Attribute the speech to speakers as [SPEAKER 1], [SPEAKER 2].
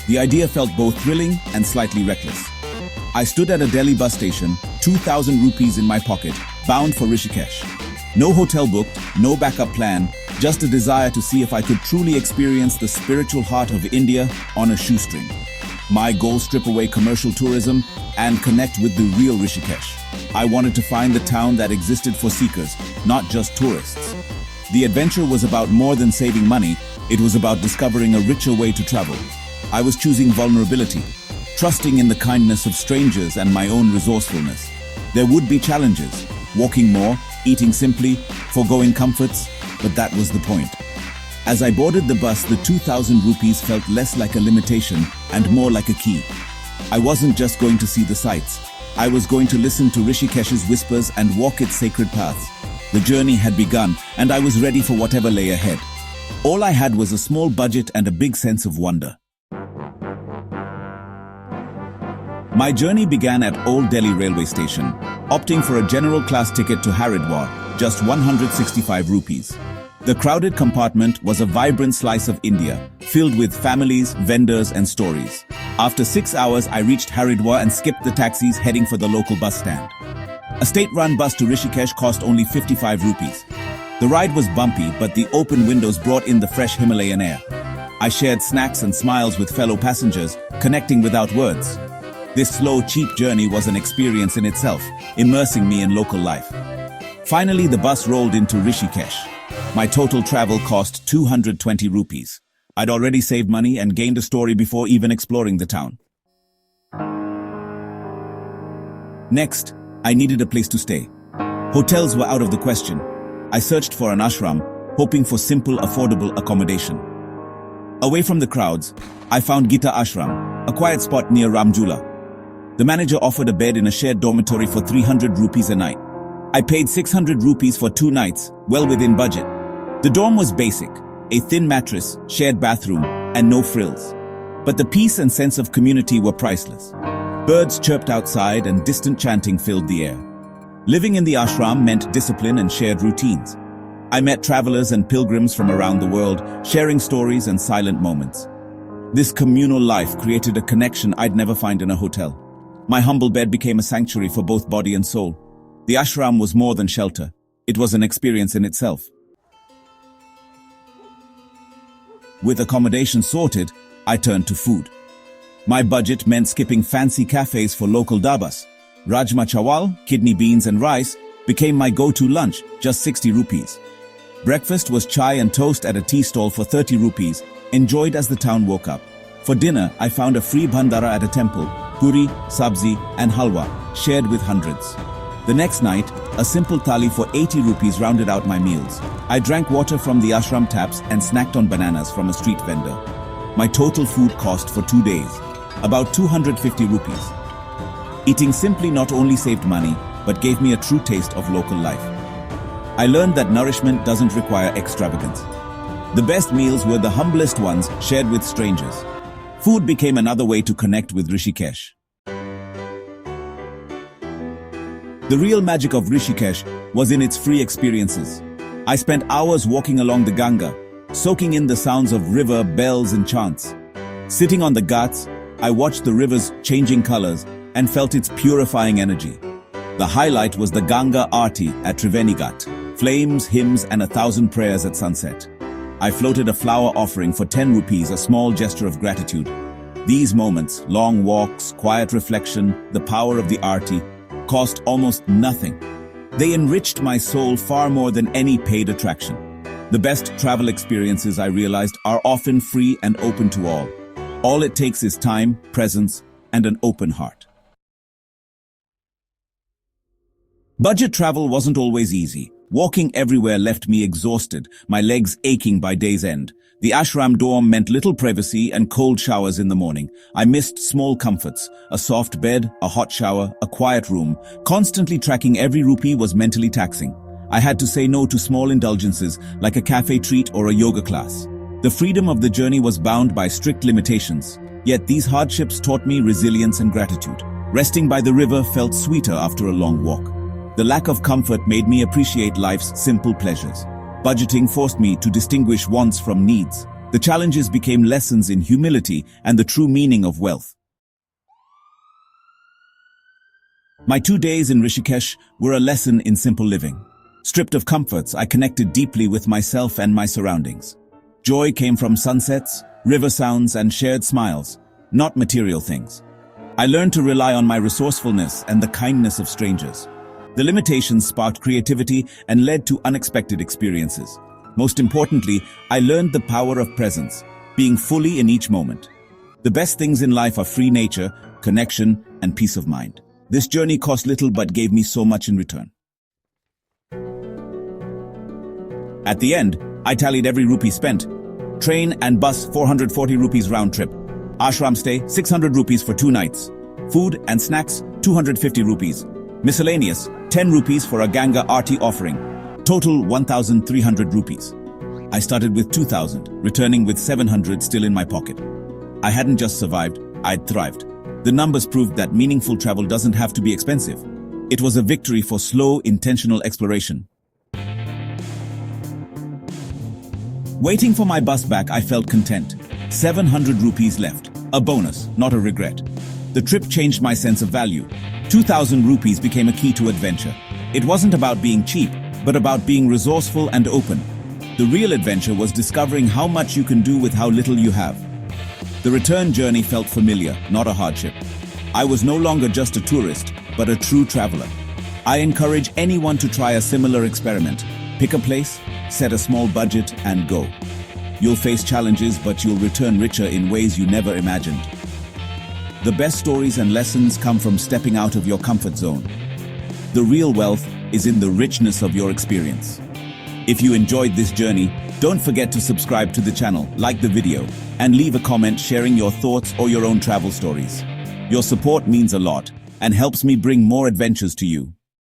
[SPEAKER 1] The idea felt both thrilling and slightly reckless. I stood at a Delhi bus station, 2,000 rupees in my pocket, bound for Rishikesh. No hotel booked, no backup plan, just a desire to see if I could truly experience the spiritual heart of India on a shoestring. My goal: strip away commercial tourism and connect with the real Rishikesh. I wanted to find the town that existed for seekers, not just tourists. The adventure was about more than saving money, it was about discovering a richer way to travel. I was choosing vulnerability, trusting in the kindness of strangers and my own resourcefulness. There would be challenges: walking more, eating simply, foregoing comforts, but that was the point. As I boarded the bus, the 2,000 rupees felt less like a limitation and more like a key. I wasn't just going to see the sights. I was going to listen to Rishikesh's whispers and walk its sacred paths. The journey had begun, and I was ready for whatever lay ahead. All I had was a small budget and a big sense of wonder. My journey began at Old Delhi railway station, opting for a general class ticket to Haridwar, just 165 rupees. The crowded compartment was a vibrant slice of India, filled with families, vendors, and stories. After 6 hours, I reached Haridwar and skipped the taxis, heading for the local bus stand. A state-run bus to Rishikesh cost only 55 rupees. The ride was bumpy, but the open windows brought in the fresh Himalayan air. I shared snacks and smiles with fellow passengers, connecting without words. This slow, cheap journey was an experience in itself, immersing me in local life. Finally, the bus rolled into Rishikesh. My total travel cost 220 rupees. I'd already saved money and gained a story before even exploring the town. Next, I needed a place to stay. Hotels were out of the question. I searched for an ashram, hoping for simple, affordable accommodation. Away from the crowds, I found Gita Ashram, a quiet spot near Jhula. The manager offered a bed in a shared dormitory for 300 rupees a night. I paid 600 rupees for 2 nights, well within budget. The dorm was basic, a thin mattress, shared bathroom, and no frills. But the peace and sense of community were priceless. Birds chirped outside and distant chanting filled the air. Living in the ashram meant discipline and shared routines. I met travelers and pilgrims from around the world, sharing stories and silent moments. This communal life created a connection I'd never find in a hotel. My humble bed became a sanctuary for both body and soul. The ashram was more than shelter. It was an experience in itself. With accommodation sorted, I turned to food. My budget meant skipping fancy cafes for local dabas. Rajma chawal, kidney beans and rice became my go-to lunch, just 60 rupees. Breakfast was chai and toast at a tea stall for 30 rupees, enjoyed as the town woke up. For dinner, I found a free bhandara at a temple, puri, sabzi, and halwa, shared with hundreds. The next night, a simple thali for 80 rupees rounded out my meals. I drank water from the ashram taps and snacked on bananas from a street vendor. My total food cost for 2 days, about 250 rupees. Eating simply not only saved money, but gave me a true taste of local life. I learned that nourishment doesn't require extravagance. The best meals were the humblest ones, shared with strangers. Food became another way to connect with Rishikesh. The real magic of Rishikesh was in its free experiences. I spent hours walking along the Ganga, soaking in the sounds of river, bells and chants. Sitting on the ghats, I watched the river's changing colors and felt its purifying energy. The highlight was the Ganga Aarti at Triveni Ghat, flames, hymns and 1,000 prayers at sunset. I floated a flower offering for 10 rupees, a small gesture of gratitude. These moments, long walks, quiet reflection, the power of the Aarti, cost almost nothing. They enriched my soul far more than any paid attraction. The best travel experiences, I realized, are often free and open to all. All it takes is time, presence, and an open heart. Budget travel wasn't always easy. Walking everywhere left me exhausted, my legs aching by day's end. The ashram dorm meant little privacy and cold showers in the morning. I missed small comforts, a soft bed, a hot shower, a quiet room. Constantly tracking every rupee was mentally taxing. I had to say no to small indulgences like a cafe treat or a yoga class. The freedom of the journey was bound by strict limitations. Yet these hardships taught me resilience and gratitude. Resting by the river felt sweeter after a long walk. The lack of comfort made me appreciate life's simple pleasures. Budgeting forced me to distinguish wants from needs. The challenges became lessons in humility and the true meaning of wealth. My 2 days in Rishikesh were a lesson in simple living. Stripped of comforts, I connected deeply with myself and my surroundings. Joy came from sunsets, river sounds, and shared smiles, not material things. I learned to rely on my resourcefulness and the kindness of strangers. The limitations sparked creativity and led to unexpected experiences. Most importantly, I learned the power of presence, being fully in each moment. The best things in life are free nature, connection, and peace of mind. This journey cost little but gave me so much in return. At the end, I tallied every rupee spent. Train and bus 440 rupees round trip. Ashram stay 600 rupees for 2 nights. Food and snacks 250 rupees. Miscellaneous 10 rupees for a Ganga Aarti offering. Total 1,300 rupees. I started with 2,000, returning with 700 still in my pocket. I hadn't just survived, I'd thrived. The numbers proved that meaningful travel doesn't have to be expensive. It was a victory for slow, intentional exploration. Waiting for my bus back, I felt content. 700 rupees left. A bonus, not a regret. The trip changed my sense of value. 2,000 rupees became a key to adventure. It wasn't about being cheap, but about being resourceful and open. The real adventure was discovering how much you can do with how little you have. The return journey felt familiar, not a hardship. I was no longer just a tourist, but a true traveler. I encourage anyone to try a similar experiment. Pick a place, set a small budget, and go. You'll face challenges, but you'll return richer in ways you never imagined. The best stories and lessons come from stepping out of your comfort zone. The real wealth is in the richness of your experience. If you enjoyed this journey, don't forget to subscribe to the channel, like the video, and leave a comment sharing your thoughts or your own travel stories. Your support means a lot and helps me bring more adventures to you.